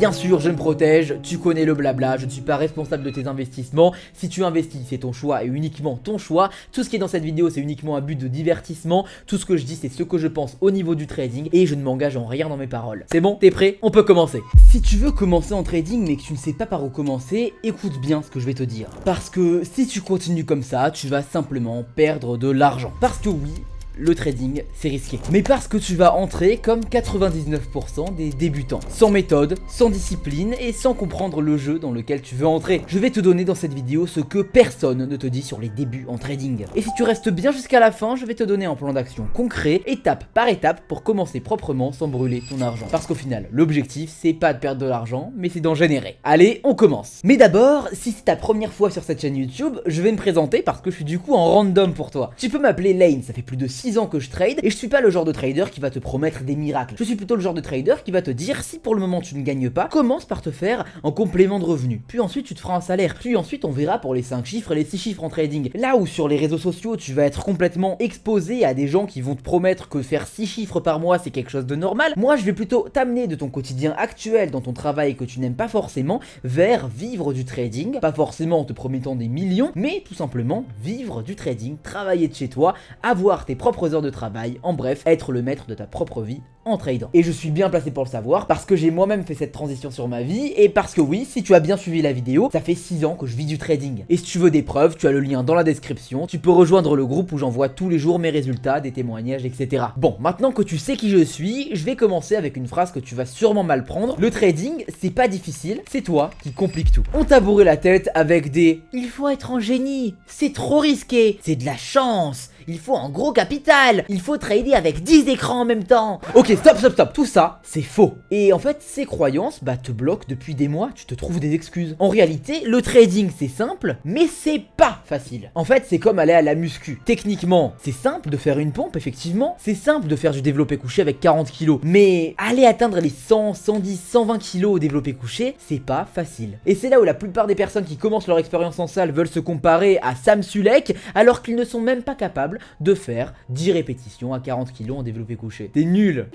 Bien sûr, je me protège, tu connais le blabla, je ne suis pas responsable de tes investissements. Si tu investis, c'est ton choix et uniquement ton choix. Tout ce qui est dans cette vidéo, c'est uniquement un but de divertissement. Tout ce que je dis, c'est ce que je pense au niveau du trading et je ne m'engage en rien dans mes paroles. C'est bon, t'es prêt? On peut commencer. Si tu veux commencer en trading mais que tu ne sais pas par où commencer, écoute bien ce que je vais te dire. Parce que si tu continues comme ça, tu vas simplement perdre de l'argent. Parce que oui, le trading, c'est risqué. Mais parce que tu vas entrer comme 99% des débutants. Sans méthode, sans discipline et sans comprendre le jeu dans lequel tu veux entrer. Je vais te donner dans cette vidéo ce que personne ne te dit sur les débuts en trading. Et si tu restes bien jusqu'à la fin, je vais te donner un plan d'action concret, étape par étape, pour commencer proprement sans brûler ton argent. Parce qu'au final, l'objectif, c'est pas de perdre de l'argent, mais c'est d'en générer. Allez, on commence. Mais d'abord, si c'est ta première fois sur cette chaîne YouTube, je vais me présenter parce que je suis du coup en random pour toi. Tu peux m'appeler Lane, ça fait plus de 6 ans que je trade et je suis pas le genre de trader qui va te promettre des miracles. Je suis plutôt le genre de trader qui va te dire si pour le moment tu ne gagnes pas, commence par te faire un complément de revenu. Puis ensuite tu te feras un salaire. Puis ensuite on verra pour les 5 chiffres et les 6 chiffres en trading. Là où sur les réseaux sociaux tu vas être complètement exposé à des gens qui vont te promettre que faire 6 chiffres par mois c'est quelque chose de normal, moi je vais plutôt t'amener de ton quotidien actuel dans ton travail que tu n'aimes pas forcément vers vivre du trading. Pas forcément en te promettant des millions, mais tout simplement vivre du trading, travailler de chez toi, avoir tes propres heures de travail, en bref, être le maître de ta propre vie en tradant. Et je suis bien placé pour le savoir parce que j'ai moi-même fait cette transition sur ma vie et parce que oui, si tu as bien suivi la vidéo, ça fait 6 ans que je vis du trading. Et si tu veux des preuves, tu as le lien dans la description, tu peux rejoindre le groupe où j'envoie tous les jours mes résultats, des témoignages, etc. Bon, maintenant que tu sais qui je suis, je vais commencer avec une phrase que tu vas sûrement mal prendre. Le trading, c'est pas difficile, c'est toi qui complique tout. On t'a bourré la tête avec des « il faut être un génie, c'est trop risqué, c'est de la chance, il faut un gros capital, il faut trader avec 10 écrans en même temps ». Ok, stop, tout ça, c'est faux. Et en fait, ces croyances, te bloquent depuis des mois, tu te trouves des excuses. En réalité, le trading, c'est simple, mais c'est pas facile. En fait, c'est comme aller à la muscu. Techniquement, c'est simple de faire une pompe, effectivement. C'est simple de faire du développé couché avec 40 kilos. Mais aller atteindre les 100, 110, 120 kilos au développé couché, c'est pas facile. Et c'est là où la plupart des personnes qui commencent leur expérience en salle veulent se comparer à Sam Sulek, alors qu'ils ne sont même pas capables de faire 10 répétitions à 40 kilos en développé couché. T'es nul.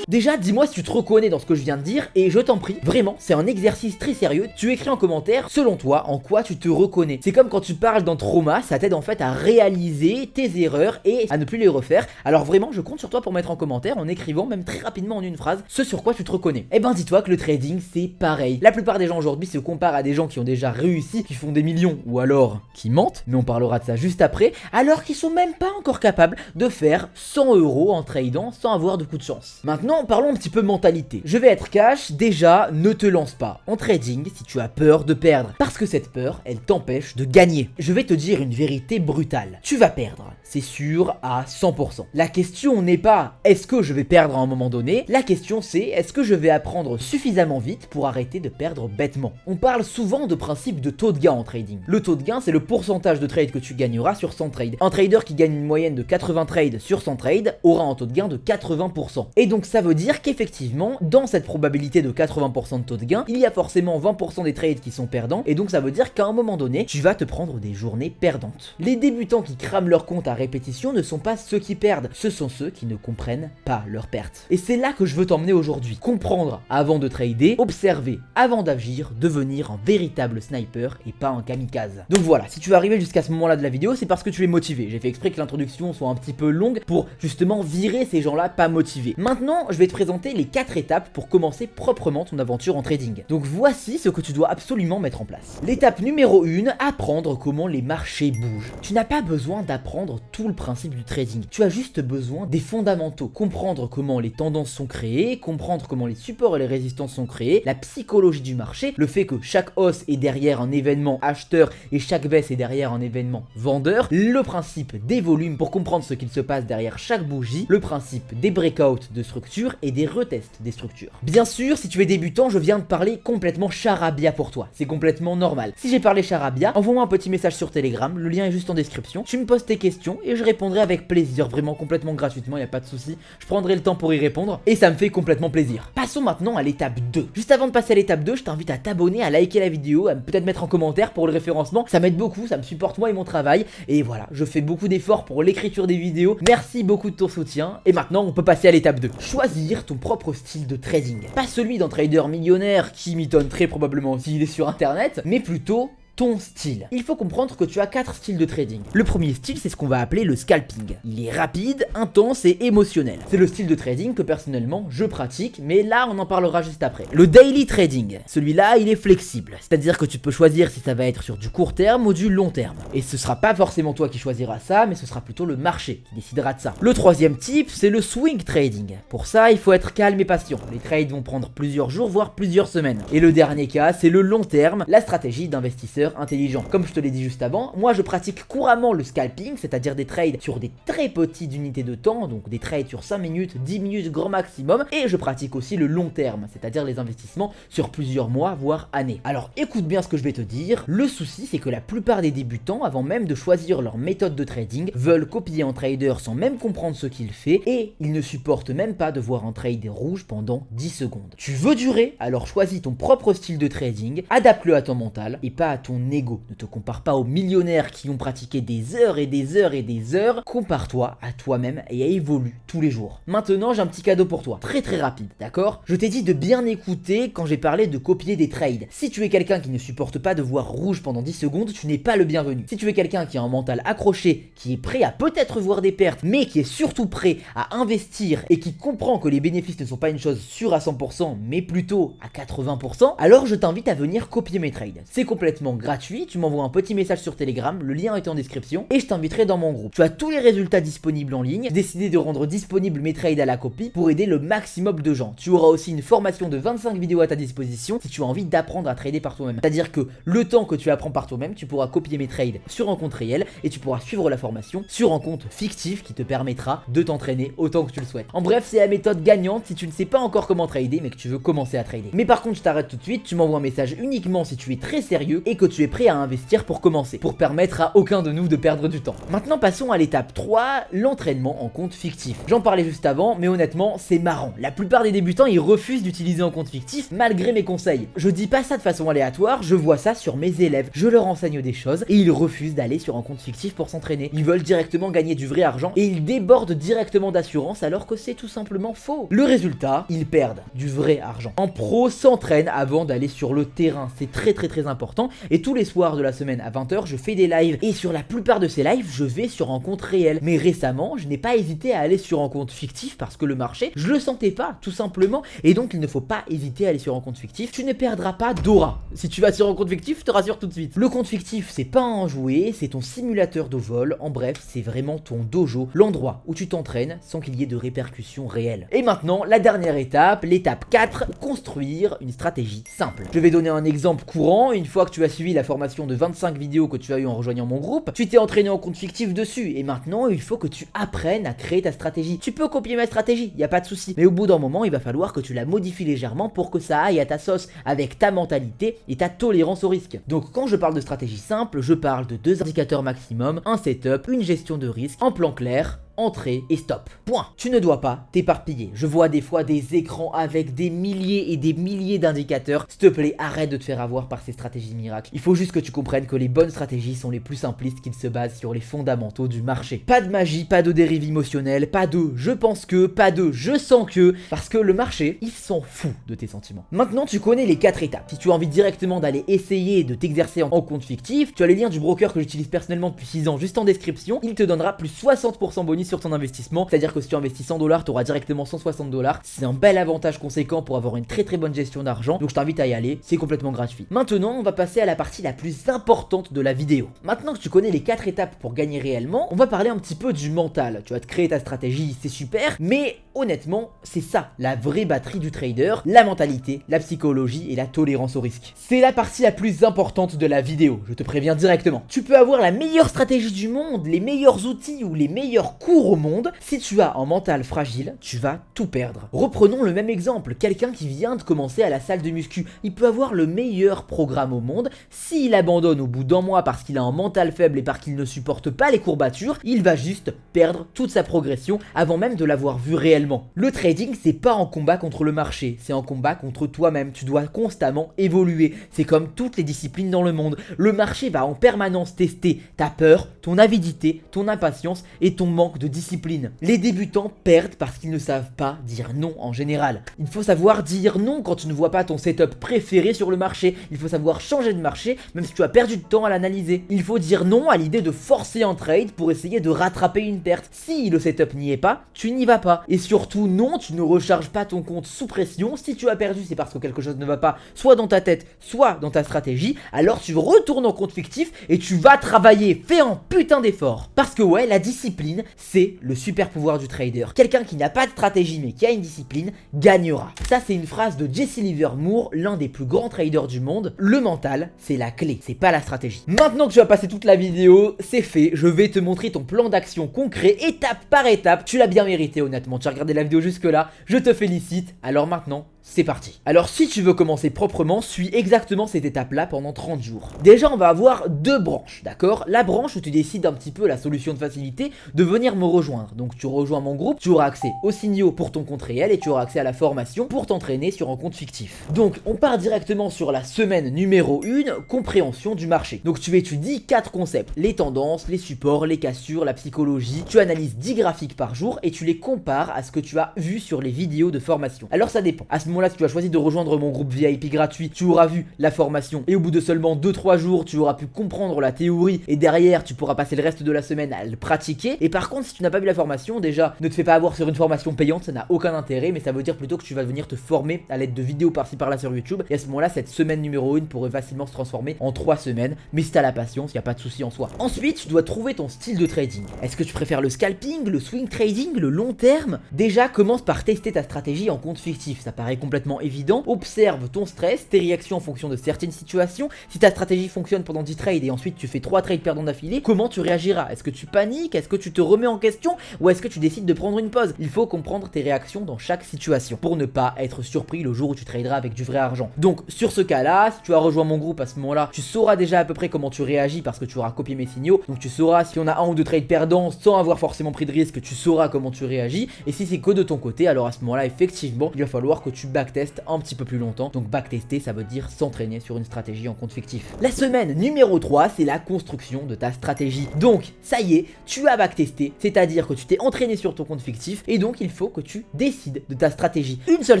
Déjà, dis-moi si tu te reconnais dans ce que je viens de dire et je t'en prie, vraiment, c'est un exercice très sérieux. Tu écris en commentaire, selon toi, en quoi tu te reconnais. C'est comme quand tu parles d'un trauma, ça t'aide en fait à réaliser tes erreurs et à ne plus les refaire. Alors vraiment, je compte sur toi pour mettre en commentaire, en écrivant même très rapidement en une phrase, ce sur quoi tu te reconnais. Eh ben dis-toi que le trading, c'est pareil. La plupart des gens aujourd'hui se comparent à des gens qui ont déjà réussi, qui font des millions, ou alors qui mentent, mais on parlera de ça juste après, alors qu'ils sont même pas encore capables de faire 100 € en tradant sans avoir de coup de chance. Maintenant, parlons un petit peu mentalité. Je vais être cash, déjà, ne te lance pas en trading si tu as peur de perdre. Parce que cette peur, elle t'empêche de gagner. Je vais te dire une vérité brutale. Tu vas perdre, c'est sûr, à 100%. La question n'est pas est-ce que je vais perdre à un moment donné, la question c'est est-ce que je vais apprendre suffisamment vite pour arrêter de perdre bêtement. On parle souvent de principe de taux de gain en trading. Le taux de gain, c'est le pourcentage de trades que tu gagneras sur 100 trades. Un trader qui gagne une moyenne de 80 trades sur 100 trades aura un taux de gain de 80%. Et donc ça veut dire qu'effectivement, dans cette probabilité de 80% de taux de gain, il y a forcément 20% des trades qui sont perdants, et donc ça veut dire qu'à un moment donné, tu vas te prendre des journées perdantes. Les débutants qui crament leur compte à répétition ne sont pas ceux qui perdent, ce sont ceux qui ne comprennent pas leurs pertes. Et c'est là que je veux t'emmener aujourd'hui. Comprendre avant de trader, observer avant d'agir, devenir un véritable sniper et pas un kamikaze. Donc voilà, si tu es arrivé jusqu'à ce moment-là de la vidéo, c'est parce que tu es motivé. J'ai fait exprès que l'introduction soit un petit peu longue pour justement virer ces gens-là pas motivés. Maintenant, je vais te présenter les 4 étapes pour commencer proprement ton aventure en trading. Donc voici ce que tu dois absolument mettre en place. L'étape numéro 1, apprendre comment les marchés bougent. Tu n'as pas besoin d'apprendre tout le principe du trading. Tu as juste besoin des fondamentaux. Comprendre comment les tendances sont créées, comprendre comment les supports et les résistances sont créés, la psychologie du marché, le fait que chaque hausse est derrière un événement acheteur et chaque baisse est derrière un événement vendeur, le principe des volumes pour comprendre ce qu'il se passe derrière chaque bougie, le principe des breakouts de structure, structures et des retests des structures. Bien sûr, si tu es débutant, je viens de parler complètement charabia pour toi, c'est complètement normal. Si j'ai parlé charabia, envoie-moi un petit message sur Telegram, le lien est juste en description, tu me poses tes questions et je répondrai avec plaisir, vraiment complètement gratuitement, y a pas de souci. Je prendrai le temps pour y répondre et ça me fait complètement plaisir. Passons maintenant à l'étape 2. Juste avant de passer à l'étape 2, je t'invite à t'abonner, à liker la vidéo, à peut-être mettre en commentaire pour le référencement, ça m'aide beaucoup, ça me supporte moi et mon travail et voilà, je fais beaucoup d'efforts pour l'écriture des vidéos. Merci beaucoup de ton soutien et maintenant on peut passer à l'étape 2. Choisir ton propre style de trading. Pas celui d'un trader millionnaire qui m'étonne très probablement s'il est sur internet, mais plutôt ton style. Il faut comprendre que tu as 4 styles de trading. Le premier style, c'est ce qu'on va appeler le scalping. Il est rapide, intense et émotionnel. C'est le style de trading que personnellement je pratique, mais là on en parlera juste après. Le daily trading, celui-là il est flexible, c'est-à-dire que tu peux choisir si ça va être sur du court terme ou du long terme. Et ce sera pas forcément toi qui choisiras ça, mais ce sera plutôt le marché qui décidera de ça. Le troisième type, c'est le swing trading. Pour ça, il faut être calme et patient. Les trades vont prendre plusieurs jours, voire plusieurs semaines. Et le dernier cas, c'est le long terme, la stratégie d'investisseur intelligent. Comme je te l'ai dit juste avant, moi je pratique couramment le scalping, c'est-à-dire des trades sur des très petites unités de temps, donc des trades sur 5 minutes, 10 minutes grand maximum, et je pratique aussi le long terme, c'est-à-dire les investissements sur plusieurs mois, voire années. Alors écoute bien ce que je vais te dire, le souci c'est que la plupart des débutants, avant même de choisir leur méthode de trading, veulent copier un trader sans même comprendre ce qu'il fait, et ils ne supportent même pas de voir un trade rouge pendant 10 secondes. Tu veux durer? Alors choisis ton propre style de trading, adapte-le à ton mental, et pas à ton ego. Ne te compare pas aux millionnaires qui ont pratiqué des heures et des heures et des heures. Compare-toi à toi-même et évolue tous les jours. Maintenant, j'ai un petit cadeau pour toi. Très rapide, d'accord? Je t'ai dit de bien écouter quand j'ai parlé de copier des trades. Si tu es quelqu'un qui ne supporte pas de voir rouge pendant 10 secondes, tu n'es pas le bienvenu. Si tu es quelqu'un qui a un mental accroché, qui est prêt à peut-être voir des pertes, mais qui est surtout prêt à investir et qui comprend que les bénéfices ne sont pas une chose sûre à 100%, mais plutôt à 80%, alors je t'invite à venir copier mes trades. C'est complètement gratuit, tu m'envoies un petit message sur Telegram, le lien est en description, et je t'inviterai dans mon groupe. Tu as tous les résultats disponibles en ligne, j'ai décidé de rendre disponibles mes trades à la copie pour aider le maximum de gens. Tu auras aussi une formation de 25 vidéos à ta disposition si tu as envie d'apprendre à trader par toi-même. C'est-à-dire que le temps que tu apprends par toi-même, tu pourras copier mes trades sur un compte réel et tu pourras suivre la formation sur un compte fictif qui te permettra de t'entraîner autant que tu le souhaites. En bref, c'est la méthode gagnante si tu ne sais pas encore comment trader mais que tu veux commencer à trader. Mais par contre, je t'arrête tout de suite, tu m'envoies un message uniquement si tu es très sérieux et que tu es prêt à investir pour commencer, pour permettre à aucun de nous de perdre du temps. Maintenant passons à l'étape 3, l'entraînement en compte fictif. J'en parlais juste avant, mais honnêtement c'est marrant. La plupart des débutants ils refusent d'utiliser un compte fictif malgré mes conseils. Je dis pas ça de façon aléatoire, je vois ça sur mes élèves. Je leur enseigne des choses et ils refusent d'aller sur un compte fictif pour s'entraîner. Ils veulent directement gagner du vrai argent et ils débordent directement d'assurance alors que c'est tout simplement faux. Le résultat, ils perdent du vrai argent. En pro s'entraîne avant d'aller sur le terrain, c'est très important et tous les soirs de la semaine à 20h je fais des lives et sur la plupart de ces lives je vais sur un compte réel. Mais récemment je n'ai pas hésité à aller sur un compte fictif parce que le marché je le sentais pas tout simplement et donc il ne faut pas hésiter à aller sur un compte fictif. Tu ne perdras pas d'aura si tu vas sur un compte fictif, je te rassure tout de suite. Le compte fictif c'est pas un jouet, c'est ton simulateur de vol, en bref c'est vraiment ton dojo, l'endroit où tu t'entraînes sans qu'il y ait de répercussions réelles. Et maintenant la dernière étape, l'étape 4, construire une stratégie simple. Je vais donner un exemple courant. Une fois que tu as suivi la formation de 25 vidéos que tu as eu en rejoignant mon groupe, tu t'es entraîné en compte fictif dessus et maintenant il faut que tu apprennes à créer ta stratégie. Tu peux copier ma stratégie, y a pas de souci, mais au bout d'un moment il va falloir que tu la modifies légèrement pour que ça aille à ta sauce avec ta mentalité et ta tolérance au risque. Donc quand je parle de stratégie simple, je parle de 2 indicateurs maximum, un setup, une gestion de risque, un plan clair, entrée et stop. Point. Tu ne dois pas t'éparpiller. Je vois des fois des écrans avec des milliers et des milliers d'indicateurs. S'il te plaît, arrête de te faire avoir par ces stratégies miracles. Il faut juste que tu comprennes que les bonnes stratégies sont les plus simplistes qui se basent sur les fondamentaux du marché. Pas de magie, pas de dérive émotionnelle, pas de je pense que, pas de je sens que, parce que le marché, il s'en fout de tes sentiments. Maintenant, tu connais les 4 étapes. Si tu as envie directement d'aller essayer de t'exercer en compte fictif, tu as les liens du broker que j'utilise personnellement depuis 6 ans juste en description. Il te donnera plus 60% bonus sur ton investissement, c'est-à-dire que si tu investis 100 $, tu auras directement 160 $. C'est un bel avantage conséquent pour avoir une très bonne gestion d'argent, donc je t'invite à y aller, c'est complètement gratuit. Maintenant, on va passer à la partie la plus importante de la vidéo. Maintenant que tu connais les 4 étapes pour gagner réellement, on va parler un petit peu du mental. Tu vas te créer ta stratégie, c'est super, mais honnêtement, c'est ça, la vraie batterie du trader, la mentalité, la psychologie et la tolérance au risque. C'est la partie la plus importante de la vidéo, je te préviens directement. Tu peux avoir la meilleure stratégie du monde, les meilleurs outils ou les meilleurs cours tour au monde, si tu as un mental fragile, tu vas tout perdre. Reprenons le même exemple, quelqu'un qui vient de commencer à la salle de muscu, il peut avoir le meilleur programme au monde, s'il abandonne au bout d'un mois parce qu'il a un mental faible et parce qu'il ne supporte pas les courbatures, il va juste perdre toute sa progression avant même de l'avoir vu réellement. Le trading, c'est pas un combat contre le marché, c'est un combat contre toi-même, tu dois constamment évoluer, c'est comme toutes les disciplines dans le monde, le marché va en permanence tester ta peur, ton avidité, ton impatience et ton manque de discipline. Les débutants perdent parce qu'ils ne savent pas dire non en général. Il faut savoir dire non quand tu ne vois pas ton setup préféré sur le marché, il faut savoir changer de marché même si tu as perdu de temps à l'analyser. Il faut dire non à l'idée de forcer un trade pour essayer de rattraper une perte. Si le setup n'y est pas, tu n'y vas pas. Et surtout non, tu ne recharges pas ton compte sous pression. Si tu as perdu, c'est parce que quelque chose ne va pas, soit dans ta tête, soit dans ta stratégie. Alors tu retournes en compte fictif et tu vas travailler. Fais un putain d'effort. Parce que ouais, la discipline, c'est le super pouvoir du trader. Quelqu'un qui n'a pas de stratégie mais qui a une discipline gagnera. Ça, c'est une phrase de Jesse Livermore, l'un des plus grands traders du monde. Le mental, c'est la clé, c'est pas la stratégie. Maintenant que tu as passé toute la vidéo, c'est fait. Je vais te montrer ton plan d'action concret, étape par étape. Tu l'as bien mérité, honnêtement. Tu as regardé la vidéo jusque là. Je te félicite. Alors maintenant, c'est parti. Alors si tu veux commencer proprement, suis exactement cette étape-là pendant 30 jours. Déjà, on va avoir deux branches, d'accord? La branche où tu décides un petit peu la solution de facilité de venir me rejoindre. Donc tu rejoins mon groupe, tu auras accès aux signaux pour ton compte réel et tu auras accès à la formation pour t'entraîner sur un compte fictif. Donc on part directement sur la semaine numéro 1, compréhension du marché. Donc tu étudies 4 concepts, les tendances, les supports, les cassures, la psychologie. Tu analyses 10 graphiques par jour et tu les compares à ce que tu as vu sur les vidéos de formation. Alors ça dépend. À ce moment-là, si tu as choisi de rejoindre mon groupe VIP gratuit, tu auras vu la formation et au bout de seulement 2-3 jours, tu auras pu comprendre la théorie et derrière, tu pourras passer le reste de la semaine à le pratiquer. Et par contre, si tu n'as pas vu la formation, déjà, ne te fais pas avoir sur une formation payante, ça n'a aucun intérêt, mais ça veut dire plutôt que tu vas venir te former à l'aide de vidéos par-ci par-là sur YouTube. Et à ce moment-là, cette semaine numéro 1 pourrait facilement se transformer en 3 semaines, mais si t'as la patience, il n'y a pas de souci en soi. Ensuite, tu dois trouver ton style de trading. Est-ce que tu préfères le scalping, le swing trading, le long terme? Déjà, commence par tester ta stratégie en compte fictif, ça paraît complètement évident. Observe ton stress, tes réactions en fonction de certaines situations. Si ta stratégie fonctionne pendant 10 trades et ensuite tu fais 3 trades perdants d'affilée, comment tu réagiras? Est-ce que tu paniques? Est-ce que tu te remets en question? Ou est-ce que tu décides de prendre une pause? Il faut comprendre tes réactions dans chaque situation pour ne pas être surpris le jour où tu traderas avec du vrai argent. Donc sur ce cas-là, si tu as rejoint mon groupe à ce moment-là, tu sauras déjà à peu près comment tu réagis parce que tu auras copié mes signaux. Donc tu sauras si on a 1 ou 2 trades perdants sans avoir forcément pris de risque, tu sauras comment tu réagis. Et si c'est que de ton côté, alors à ce moment-là, effectivement, il va falloir que tu backtestes un petit peu plus longtemps. Donc backtester, ça veut dire s'entraîner sur une stratégie en compte fictif. La semaine numéro 3, c'est la construction de ta stratégie. Donc ça y est, tu as backtesté, c'est-à-dire que tu t'es entraîné sur ton compte fictif et donc il faut que tu décides de ta stratégie. Une seule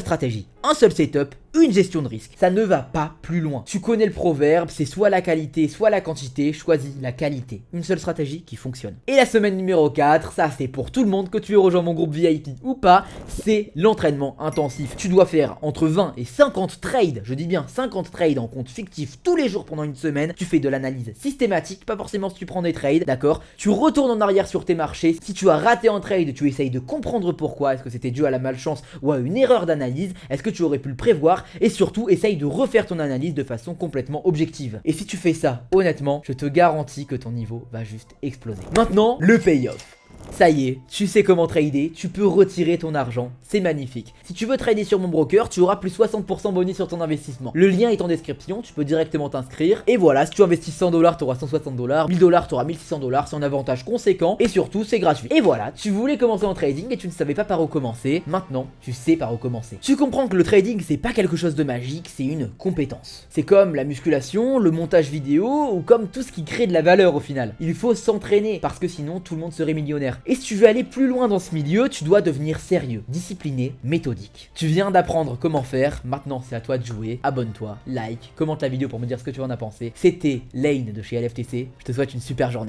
stratégie, un seul setup, une gestion de risque. Ça ne va pas plus loin. Tu connais le proverbe, c'est soit la qualité, soit la quantité, choisis la qualité. Une seule stratégie qui fonctionne. Et la semaine numéro 4, ça c'est pour tout le monde, que tu aies rejoint mon groupe VIP ou pas, c'est l'entraînement intensif. Tu dois faire entre 20 et 50 trades, je dis bien 50 trades en compte fictif tous les jours pendant une semaine. Tu fais de l'analyse systématique, pas forcément si tu prends des trades, d'accord? Tu retournes en arrière sur tes marchés. Si tu as raté un trade, tu essayes de comprendre pourquoi. Est-ce que c'était dû à la malchance ou à une erreur d'analyse? Est-ce que tu aurais pu le prévoir? Et surtout, essaye de refaire ton analyse de façon complètement objective. Et si tu fais ça, honnêtement, je te garantis que ton niveau va juste exploser. Maintenant, le payoff. Ça y est, tu sais comment trader, tu peux retirer ton argent, c'est magnifique. Si tu veux trader sur mon broker, tu auras plus 60% bonus sur ton investissement. Le lien est en description, tu peux directement t'inscrire. Et voilà, si tu investis 100 $, tu auras 160 $, 1000 $, tu auras 1600 $, c'est un avantage conséquent et surtout c'est gratuit. Et voilà, tu voulais commencer en trading et tu ne savais pas par où commencer, maintenant tu sais par où commencer. Tu comprends que le trading c'est pas quelque chose de magique, c'est une compétence. C'est comme la musculation, le montage vidéo ou comme tout ce qui crée de la valeur au final. Il faut s'entraîner parce que sinon tout le monde serait millionnaire. Et si tu veux aller plus loin dans ce milieu, tu dois devenir sérieux, discipliné, méthodique. Tu viens d'apprendre comment faire, maintenant c'est à toi de jouer. Abonne-toi, like, commente la vidéo pour me dire ce que tu en as pensé. C'était Lane de chez LFTC, je te souhaite une super journée.